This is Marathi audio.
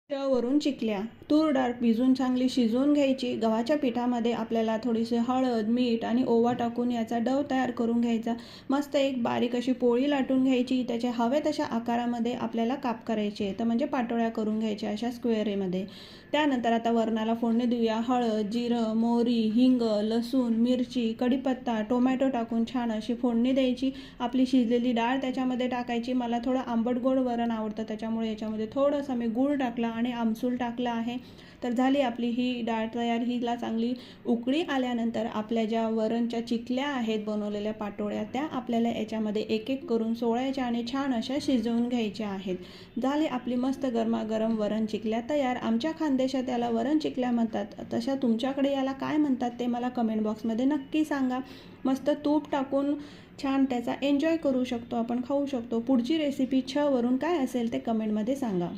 वरून चिकल्या. तूर डाळ भिजून चांगली शिजवून घ्यायची. गव्हाच्या पिठामध्ये आपल्याला थोडीशी हळद, मीठ आणि ओवा टाकून याचा डव तयार करून घ्यायचा. मस्त एक बारीक अशी पोळी लाटून घ्यायची. त्याच्या हवे तशा आकारामध्ये आपल्याला काप करायचे, तर म्हणजे पातोळ्या करून घ्यायच्या अशा स्क्वेअरमध्ये. त्यानंतर आता वरणाला फोडणी देऊया. हळद, जिरं, मोहरी, हिंग, लसूण, मिरची, कढीपत्ता, टोमॅटो टाकून छान अशी फोडणी द्यायची. आपली शिजलेली डाळ त्याच्यामध्ये टाकायची. मला थोडं आंबट गोड वरण आवडतं, त्याच्यामुळे याच्यामध्ये थोडंसं मी गूळ टाकला आणि आमसूल टाकला आहे. तर झाली आपली ही डाळ तयार. हिला चांगली उकळी आल्यानंतर आपल्या ज्या वरणच्या चिकल्या आहेत बनवलेल्या पाटोळ्या, त्या आपल्याला याच्यामध्ये एक एक करून सोडायच्या आणि छान अशा शिजवून घ्यायच्या आहेत. झाली आपली मस्त गरमागरम वरण चिकल्या तयार. आमच्या खानदेशात याला वरण चिकल्या म्हणतात. तशा तुमच्याकडे याला काय म्हणतात ते मला कमेंट बॉक्समध्ये नक्की सांगा. मस्त तूप टाकून छान त्याचा एन्जॉय करू शकतो आपण, खाऊ शकतो. पुढची रेसिपी वरून काय असेल ते कमेंटमध्ये सांगा.